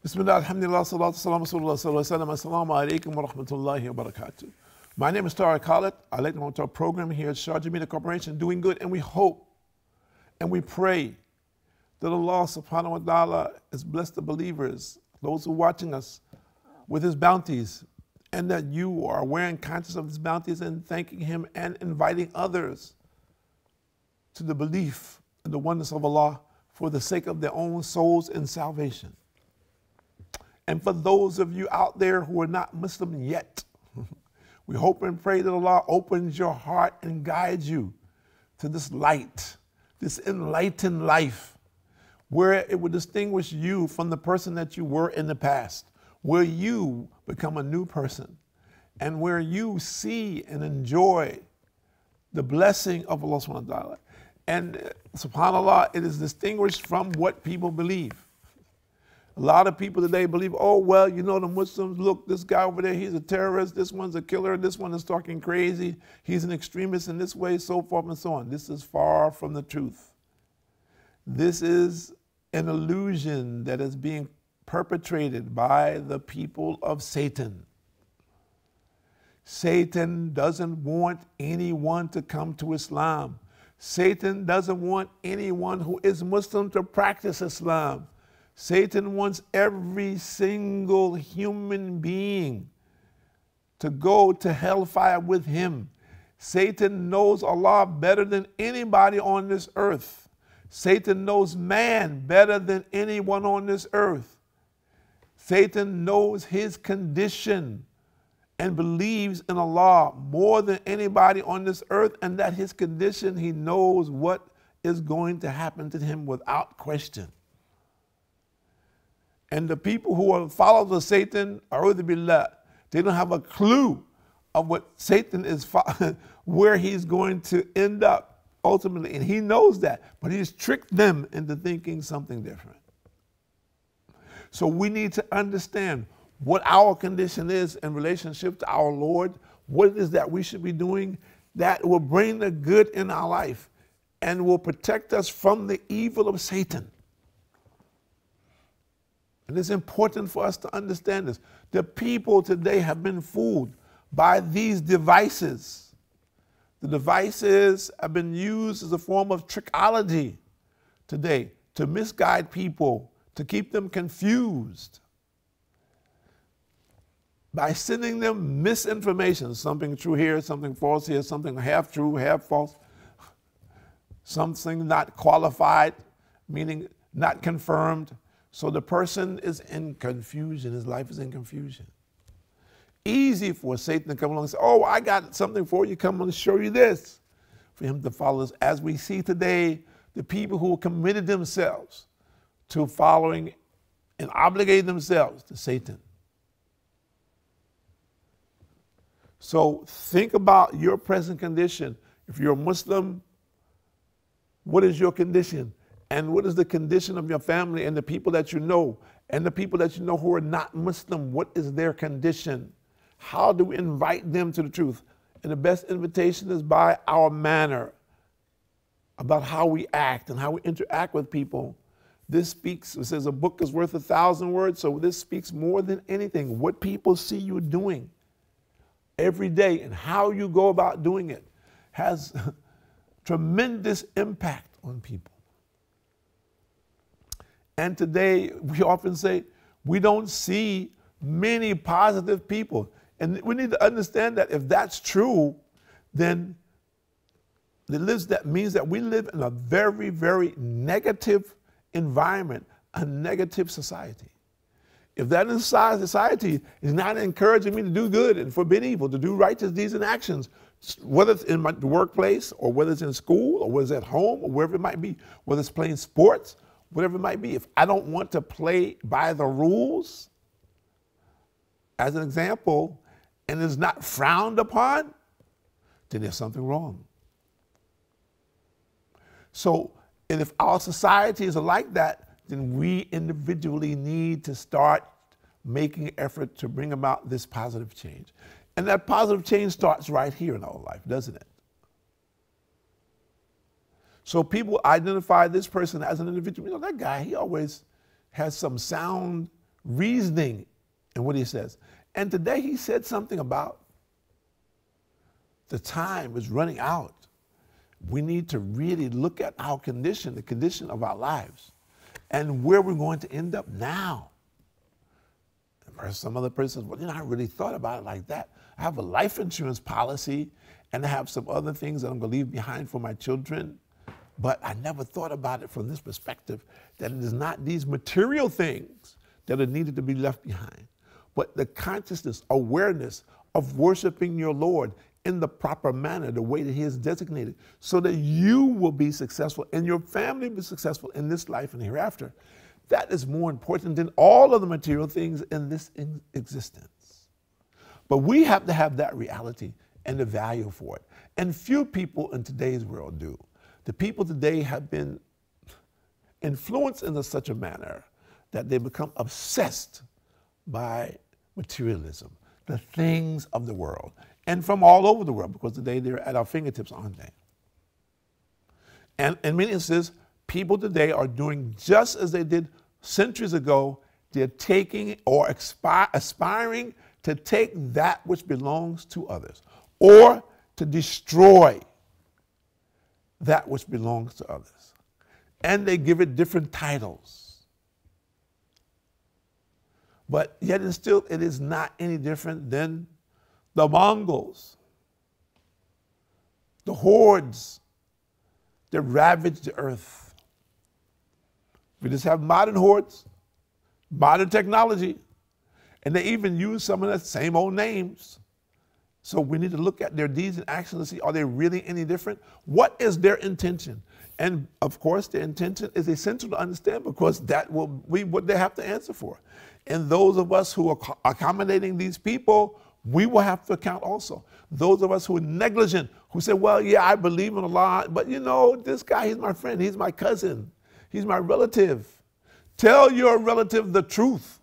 Bismillah, alhamdulillah, salatu salam, rasulullah, sallallahu assalamu alaikum wa rahmatullahi wa barakatuh. My name is Tariq Khalid. I'd like to welcome to our program here at Sharjah Media Corporation, doing good, and we hope and we pray that Allah subhanahu wa ta'ala has blessed the believers, those who are watching us, with His bounties, and that you are aware and conscious of His bounties and thanking Him and inviting others to the belief in the oneness of Allah for the sake of their own souls and salvation. And for those of you out there who are not Muslim yet, we hope and pray that Allah opens your heart and guides you to this light, this enlightened life, where it will distinguish you from the person that you were in the past, where you become a new person, and where you see and enjoy the blessing of Allah subhanahu wa ta'ala. And subhanAllah, it is distinguished from what people believe. A lot of people today believe, oh, well, you know, the Muslims, look, this guy over there, he's a terrorist, this one's a killer, this one is talking crazy, he's an extremist in this way, so forth and so on. This is far from the truth. This is an illusion that is being perpetrated by the people of Satan. Satan doesn't want anyone to come to Islam. Satan doesn't want anyone who is Muslim to practice Islam. Satan wants every single human being to go to hellfire with him. Satan knows Allah better than anybody on this earth. Satan knows man better than anyone on this earth. Satan knows his condition and believes in Allah more than anybody on this earth, and that his condition, he knows what is going to happen to him without question. And the people who are followers of Satan, a'udhu billah, they don't have a clue of what Satan is, where he's going to end up ultimately. And he knows that, but he's tricked them into thinking something different. So we need to understand what our condition is in relationship to our Lord, what it is that we should be doing that will bring the good in our life and will protect us from the evil of Satan. And it's important for us to understand this. The people today have been fooled by these devices. The devices have been used as a form of trickology today to misguide people, to keep them confused by sending them misinformation, something true here, something false here, something half true, half false, something not qualified, meaning not confirmed. So the person is in confusion, his life is in confusion. Easy for Satan to come along and say, oh, I got something for you, come on, show you this. For him to follow us, as we see today, the people who committed themselves to following and obligated themselves to Satan. So think about your present condition. If you're a Muslim, what is your condition? And what is the condition of your family and the people that you know? And the people that you know who are not Muslim, what is their condition? How do we invite them to the truth? And the best invitation is by our manner, about how we act and how we interact with people. This speaks, it says a book is worth 1,000 words, so this speaks more than anything. What people see you doing every day and how you go about doing it has tremendous impact on people. And today, we often say, we don't see many positive people. And we need to understand that if that's true, then that means that we live in a very, very negative environment, a negative society. If that society is not encouraging me to do good and forbid evil, to do righteous deeds and actions, whether it's in my workplace or whether it's in school or whether it's at home or wherever it might be, whether it's playing sports, whatever it might be, if I don't want to play by the rules, as an example, and it's not frowned upon, then there's something wrong. So, and if our societies are like that, then we individually need to start making an effort to bring about this positive change. And that positive change starts right here in our life, doesn't it? So people identify this person as an individual. You know, that guy, he always has some sound reasoning in what he says. And today he said something about the time is running out. We need to really look at our condition, the condition of our lives, and where we're going to end up now. And some other person says, well, I really thought about it like that. I have a life insurance policy, and I have some other things that I'm going to leave behind for my children. But I never thought about it from this perspective, that it is not these material things that are needed to be left behind, but the consciousness, awareness of worshiping your Lord in the proper manner, the way that he has designated, so that you will be successful and your family will be successful in this life and hereafter. That is more important than all of the material things in this existence. But we have to have that reality and the value for it. And few people in today's world do. The people today have been influenced in such a manner that they become obsessed by materialism, the things of the world, and from all over the world, because today they're at our fingertips, aren't they? And in many instances, people today are doing just as they did centuries ago. They're taking or aspiring to take that which belongs to others, or to destroy that which belongs to others. And they give it different titles. But yet and still, it is not any different than the Mongols, the hordes that ravage the earth. We just have modern hordes, modern technology, and they even use some of the same old names. So we need to look at their deeds and actions and see, are they really any different? What is their intention? And of course, their intention is essential to understand, because that will be what they have to answer for. And those of us who are accommodating these people, we will have to account also. Those of us who are negligent, who say, well, yeah, I believe in Allah, but this guy, he's my friend, he's my cousin, he's my relative. Tell your relative the truth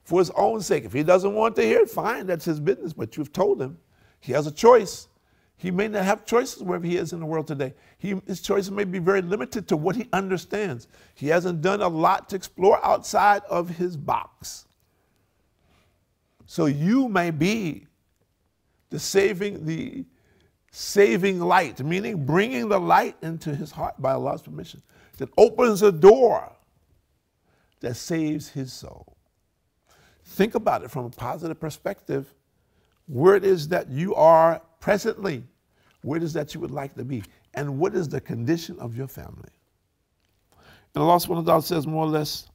for his own sake. If he doesn't want to hear it, fine, that's his business, but you've told him. He has a choice. He may not have choices wherever he is in the world today. His choices may be very limited to what he understands. He hasn't done a lot to explore outside of his box. So you may be the saving light, meaning bringing the light into his heart by Allah's permission, that opens a door that saves his soul. Think about it from a positive perspective, where it is that you are presently, where it is that you would like to be, and what is the condition of your family. And Allah subhanahu wa ta'ala says more or less,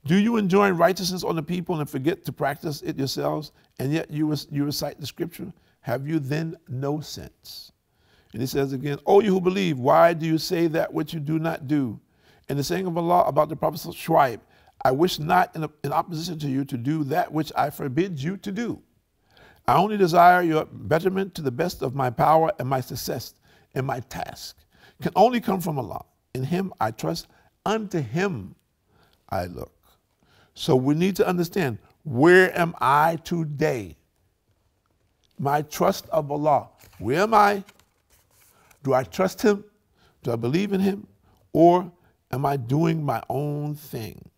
do you enjoin righteousness on the people and forget to practice it yourselves, and yet you recite the scripture? Have you then no sense? And he says again, O you who believe, why do you say that which you do not do? And the saying of Allah about the Prophet Shuaib, I wish not in opposition to you to do that which I forbid you to do. I only desire your betterment to the best of my power, and my success in my task can only come from Allah. In him I trust, unto him I look. So we need to understand, where am I today? My trust of Allah. Where am I? Do I trust him? Do I believe in him? Or am I doing my own thing?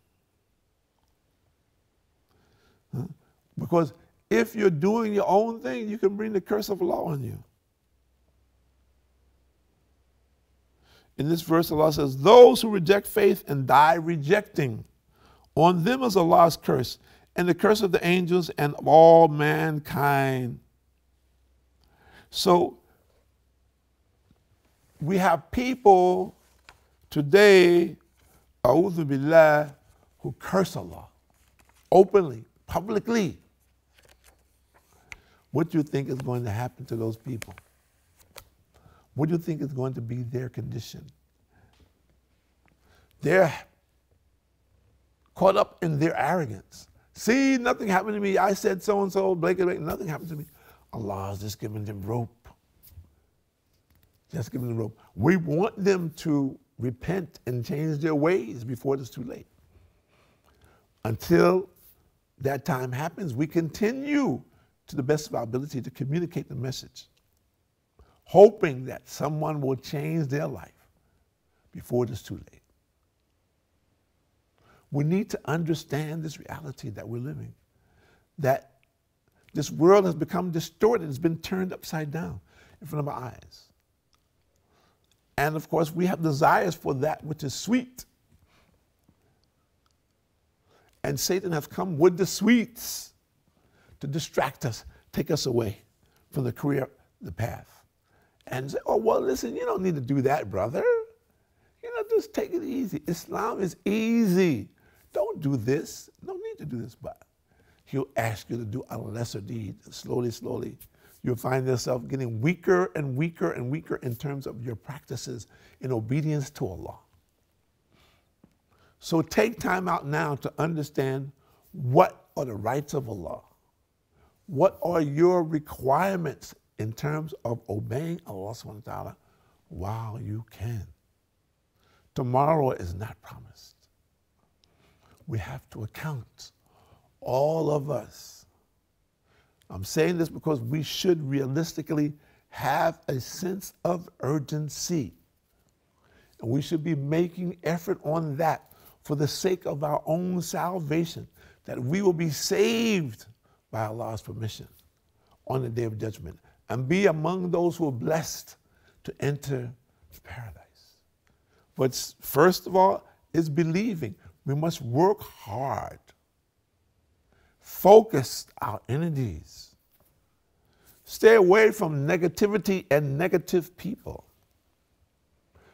Because if you're doing your own thing, you can bring the curse of Allah on you. In this verse, Allah says, those who reject faith and die rejecting, on them is Allah's curse, and the curse of the angels and of all mankind. So we have people today, a'udhu billah, who curse Allah openly, publicly. What do you think is going to happen to those people? What do you think is going to be their condition? They're caught up in their arrogance. See, nothing happened to me. I said so-and-so, blanket, nothing happened to me. Allah is just giving them rope. Just giving them rope. We want them to repent and change their ways before it's too late. Until that time happens, we continue to the best of our ability to communicate the message, hoping that someone will change their life before it is too late. We need to understand this reality that we're living, that this world has become distorted, it's been turned upside down in front of our eyes. And of course, we have desires for that which is sweet. And Satan has come with the sweets to distract us, take us away from the career, the path. And say, oh, well, listen, you don't need to do that, brother. You know, just take it easy. Islam is easy. Don't do this. No need to do this. But he'll ask you to do a lesser deed. Slowly, slowly, you'll find yourself getting weaker and weaker and weaker in terms of your practices in obedience to Allah. So take time out now to understand what are the rights of Allah. What are your requirements in terms of obeying Allah subhanahu wa ta'ala while you can? Tomorrow is not promised. We have to account, all of us. I'm saying this because we should realistically have a sense of urgency. And we should be making effort on that for the sake of our own salvation, that we will be saved by Allah's permission on the day of judgment and be among those who are blessed to enter paradise. But first of all is believing. We must work hard, focus our energies, stay away from negativity and negative people,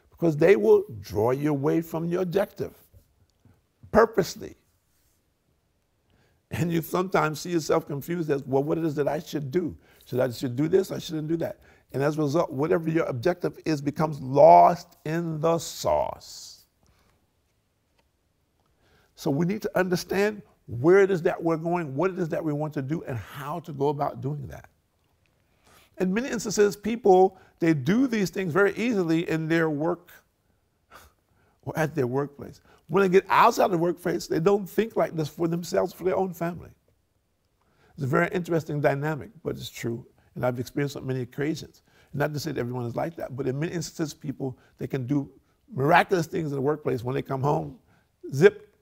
because they will draw you away from your objective purposely. And you sometimes see yourself confused as, well, what it is that I should do? Should do this? I shouldn't do that. And as a result, whatever your objective is becomes lost in the sauce. So we need to understand where it is that we're going, what it is that we want to do, and how to go about doing that. In many instances, people, they do these things very easily in their work or at their workplace. When they get outside the workplace, they don't think like this for themselves, for their own family. It's a very interesting dynamic, but it's true. And I've experienced it on many occasions. Not to say that everyone is like that, but in many instances, people, they can do miraculous things in the workplace. When they come home, zip.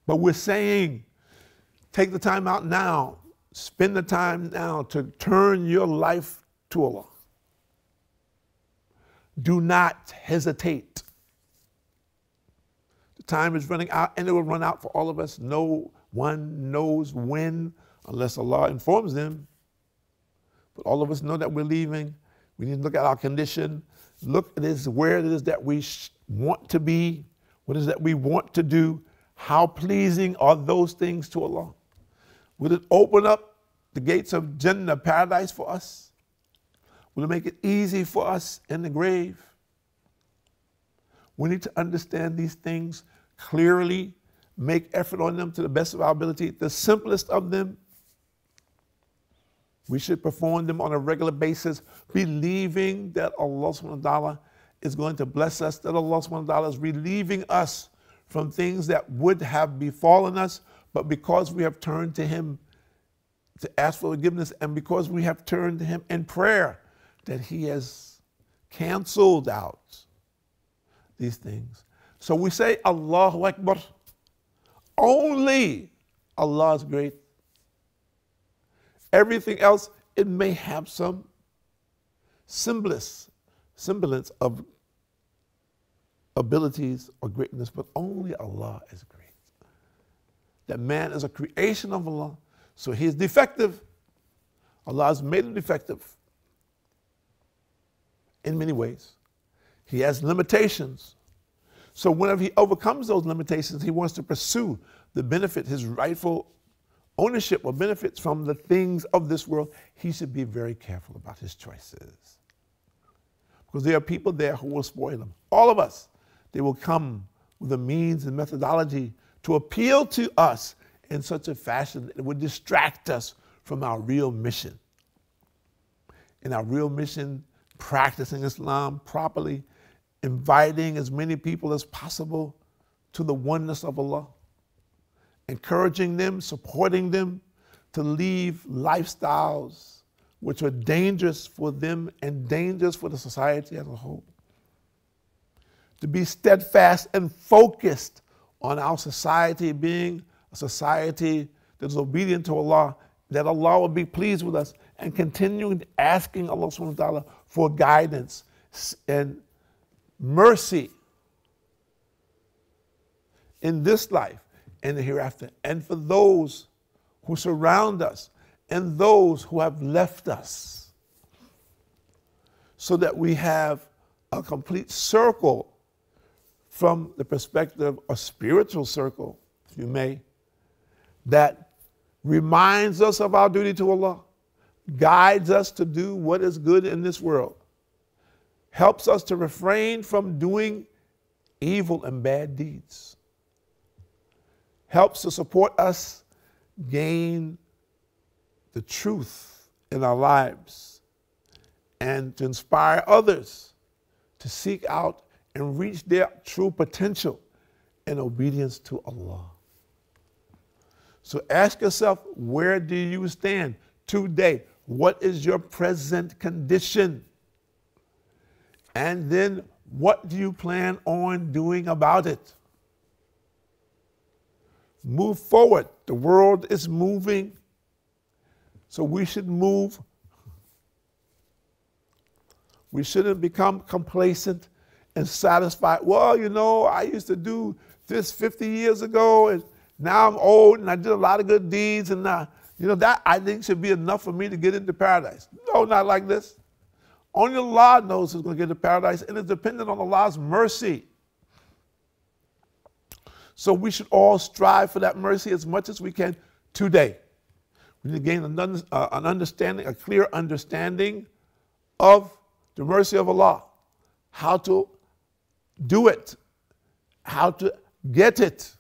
But we're saying, take the time out now, spend the time now to turn your life to Allah. Do not hesitate. The time is running out, and it will run out for all of us. No one knows when, unless Allah informs them. But all of us know that we're leaving. We need to look at our condition, look at this, where it is that we want to be, what is that we want to do, how pleasing are those things to Allah. Will it open up the gates of Jannah, paradise for us? Will it make it easy for us in the grave? We need to understand these things clearly, make effort on them to the best of our ability. The simplest of them, we should perform them on a regular basis, believing that Allah subhanahu wa ta'ala is going to bless us, that Allah subhanahu wa ta'ala is relieving us from things that would have befallen us, but because we have turned to Him to ask for forgiveness, and because we have turned to Him in prayer, that He has canceled out these things. So we say, Allahu Akbar. Only Allah is great. Everything else, it may have some semblance of abilities or greatness, but only Allah is great. That man is a creation of Allah, so he is defective. Allah has made him defective in many ways. He has limitations. So whenever he overcomes those limitations, he wants to pursue the benefit, his rightful ownership or benefits from the things of this world. He should be very careful about his choices, because there are people there who will spoil him. All of us, they will come with a means and methodology to appeal to us in such a fashion that it would distract us from our real mission. In our real mission, practicing Islam properly, inviting as many people as possible to the oneness of Allah, encouraging them, supporting them to leave lifestyles which are dangerous for them and dangerous for the society as a whole. To be steadfast and focused on our society being a society that is obedient to Allah, that Allah will be pleased with us, and continuing asking Allah subhanahu wa ta'ala for guidance and mercy in this life and the hereafter, and for those who surround us and those who have left us, so that we have a complete circle from the perspective, a spiritual circle, if you may, that reminds us of our duty to Allah, guides us to do what is good in this world, helps us to refrain from doing evil and bad deeds, helps to support us gain the truth in our lives, and to inspire others to seek out and reach their true potential in obedience to Allah. So ask yourself, where do you stand today? What is your present condition? And then what do you plan on doing about it? Move forward. The world is moving, so we should move. We shouldn't become complacent and satisfied. Well, you know, I used to do this 50 years ago, and now I'm old and I did a lot of good deeds, and that I think should be enough for me to get into paradise. No, not like this. Only Allah knows who's going to get into paradise, and it's dependent on Allah's mercy. So we should all strive for that mercy as much as we can today. We need to gain an understanding, a clear understanding of the mercy of Allah, how to do it, how to get it,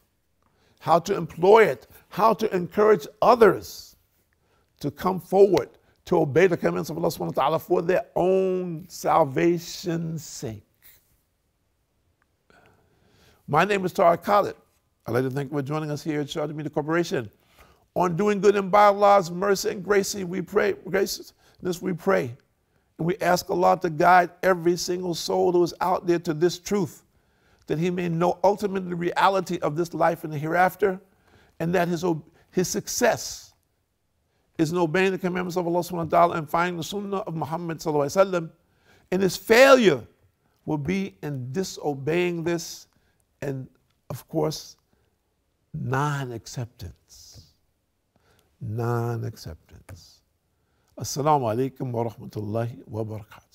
how to employ it, how to encourage others to come forward to obey the commandments of Allah subhanahu wa ta'ala for their own salvation's sake. My name is Tariq Khalid. I'd like to thank you for joining us here at Sharjah Media Corporation on doing good, and by Allah's mercy and grace we pray. We pray. And we ask Allah to guide every single soul who is out there to this truth, that he may know ultimately the reality of this life and the hereafter, and that his success is in obeying the commandments of Allah subhanahu wa ta'ala and finding the sunnah of Muhammad sallallahu alaihi wasallam, and his failure will be in disobeying this, and of course, non-acceptance. Non-acceptance. Assalamu alaikum wa rahmatullahi wa barakatuh.